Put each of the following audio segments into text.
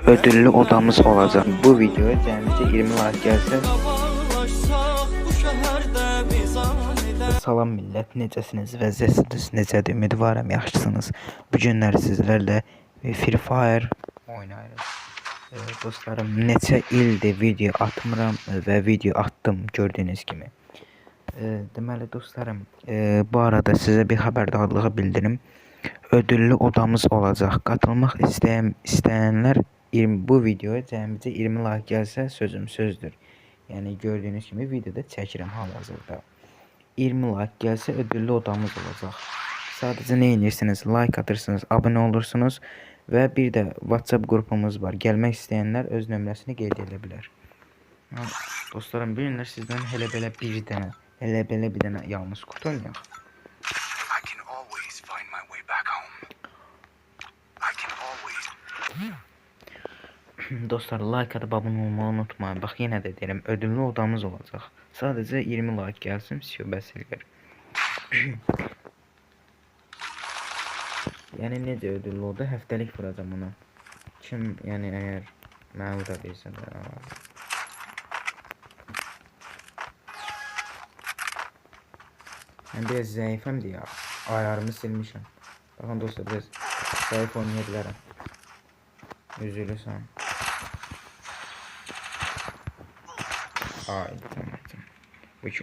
ödüllü odamız olacak. Bu videoya cəmicə 20 like gəlsə. Salam millət, necəsiniz? Vəziyyətiniz necədir? Ümidvaram yaxşısınız. Bu günlər sizlərlə Free Fire oynayırıq. Dostlarım, neçə ildir video atmıram və video attım gördüyünüz kimi. Deməli dostlarım, bu arada sizə bir xəbərdarlığı bildirim. Ödüllü odamız olacaq. Qatılmaq istəyənlər bu videoya cəmicə 20 like gəlsə sözüm sözdür. Yəni gördüyünüz kimi videoda çəkirəm hal-hazırda. 20 like gəlsə ödüllü odamız olacaq. Sadəcə nə edirsiniz? Like atırsınız, abunə olursunuz və bir də WhatsApp qrupumuz var. Gəlmək istəyənlər öz nömrəsini qeyd edə bilər. Dostlarım, bir günlər sizdən elə belə bir dənə yalnız kutu oynayaq. Dostlar, like atıp abone olmayı unutmayın. Bax, yenə də deyirəm, ödüllü odamız olacaq. Sadəcə 20 like gəlsin, bəs eləyər. Yəni necə ödüllü oda? Həftəlik vuracam ona. Kim, yəni əgər mənə vura bilsə də. Mən biraz zəifəm deyə ayarımı silmişəm. Baxın dostlar, biraz zəif oynaya bilərəm. Üzülürsən. Ay, tamam.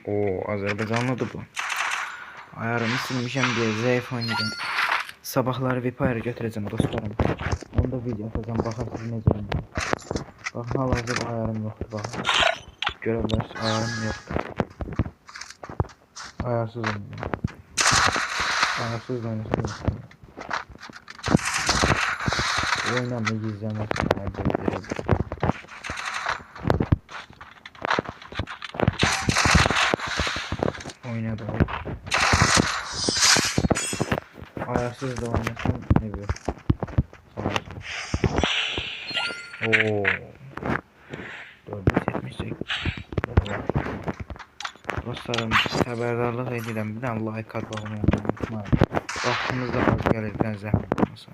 Ooo, Azərbaycanlıdır bu. Ayarımı silmişəm deyə zəif oynayacağım. Sabahları Vipire götürəcəm dostlarım. Onda video atacağım, baxarsınız necə oynayacağım. Baxın, hal-hazırda ayarım yoxdur, baxın. Görə bilərsiniz, ayarım yoxdur. Ayarsız oynayacağım. Ayarsız oynayacağım. Oynamda gizləmək oynadı. Ayarsız da oynasam ne bir. Ooo. 478. Dostlarım, xəbərdarlıq edirəm. Bir dənə like atmayı unutmayın. Vaxtınızda az gəlirdən zəhmət olmasın.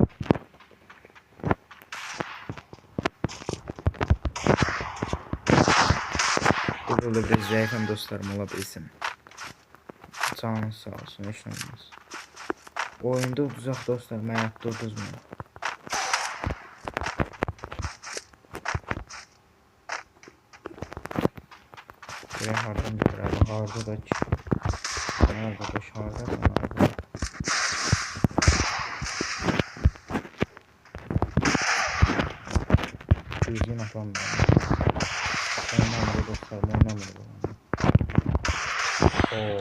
Burada biraz zəifəm dostlarım, ola bilsin. Canınız sağ olsun, heç nə olmaz. Oyunda uduzaq dostlarım, həyatda uduzmayın. Görək hardan görək, harada da ki. Arkadaş, harada. Düzgün atam da. Oynamır dostlarım, oynamır. Ooo.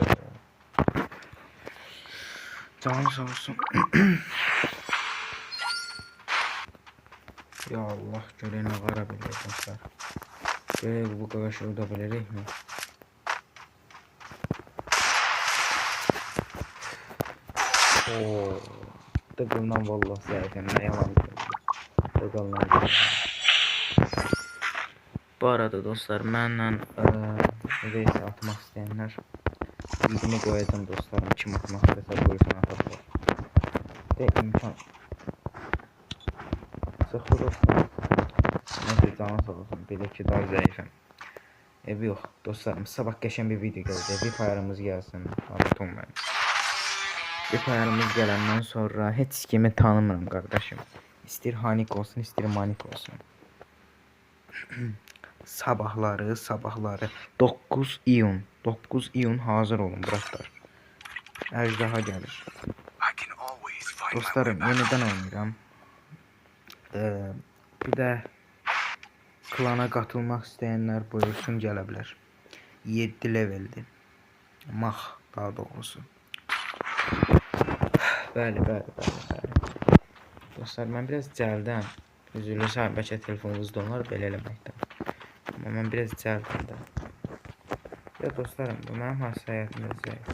Canım sağ olsun. Ya Allah, görək nə qara bilir dostlar. Görək bu qaqaşı uda bilərik mi? Ooo. Dıqıldan vallah zəifəm, nə yalan dıqıldan. Bu arada dostlar, mənlə reis atmaq istəyənlər videomu qoyacam dostlarım. Kim atmaq istəsə buyursun atacaq. De imkan. Sıxlı dostlar. Nəsə canı sağ olsun. Belə ki daha zəifəm. Ev yox dostlarım. Sabah qəşən bir video gələcək. Bir payarımız gəlsin. Unutmayın. Bir payarımız gələndən sonra heç kimi tanımıram qardaşım. İstir Hanik olsun, istir Manik olsun. Sabahları 9 iyun hazır olun bıraklar. Əjdaha gəlir. Dostlarım, yenidən oynayıram. Bir də klana qatılmaq istəyənlər buyursun, gələ bilər. 7 leveldir. Max daha doğrusu. Bəli. Dostlar, mən biraz cəldəm. Üzülürsən, bəlkə telefonunuz donar belə eləməkdən. Amma mən biraz cəldəm də. Ya dostlarım, bu mənim hissəyyətimdə zəif.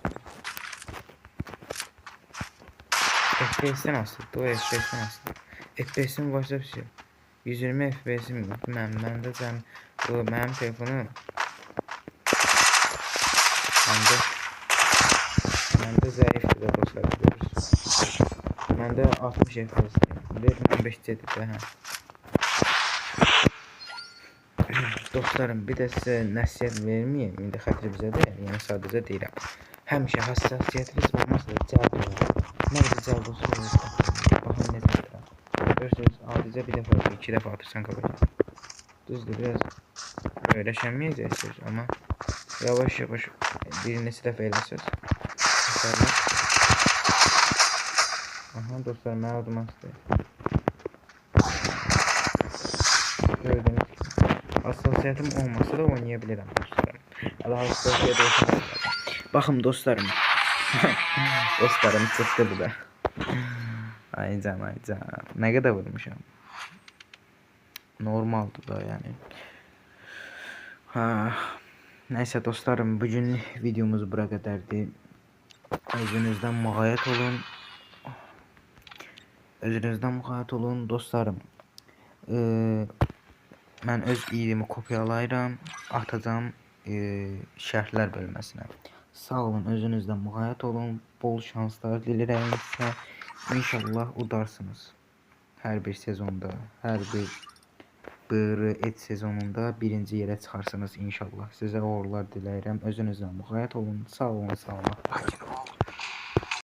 FPS-dən asıldı, o FPS-dən asıldı. FPS-in varsa bir şey. 120 FPS-im yoxdur, məndə cəm, mənim telefonum. Məndə zəifdir də dostlar, görürsünüz. Məndə 60 FPS-dir. 15 CD-dir, hə. Dostlarım, bir də sizə nəsihət verməyim. İndi xətrimizə də, yəni sadəcə deyirəm. Həmişə həssasiyyətiniz olmasa da cəlb olun. Nə qədər cəlb olsun, baxın necə atıram. Görürsünüz, adicə bir dəfə, iki dəfə atırsan qabacaq. Düzdür, biraz öyrəşənməyəcəksiniz, amma yavaş-yavaş bir neçə dəfə eləsiniz. Aha, dostlarım, mənə adım astı. Gördüğünüz gibi. Hassasiyetim olmasa da oynayabilirim dostlarım. Allah hassasiyet olsun. Bakın dostlarım. Dostlarım çıktı bu da. Ay can ay can. Ne kadar vurmuşum. Normaldi da yani. Ha. Neyse dostlarım, bugün videomuz bura kadardı. Özünüzden mukayyet olun. Özünüzden mukayyet olun dostlarım. Mən öz iyrimi kopyalayıram, atacağım şərhlər bölməsinə. Sağ olun, özünüzdən müğayət olun, bol şanslar dilirəm sizə. İnşallah udarsınız. Hər bir sezonda, hər bir bırı et sezonunda birinci yerə çıxarsınız inşallah. Sizə uğurlar diləyirəm. Özünüzdən müğayət olun. Sağ olun, sağ olun.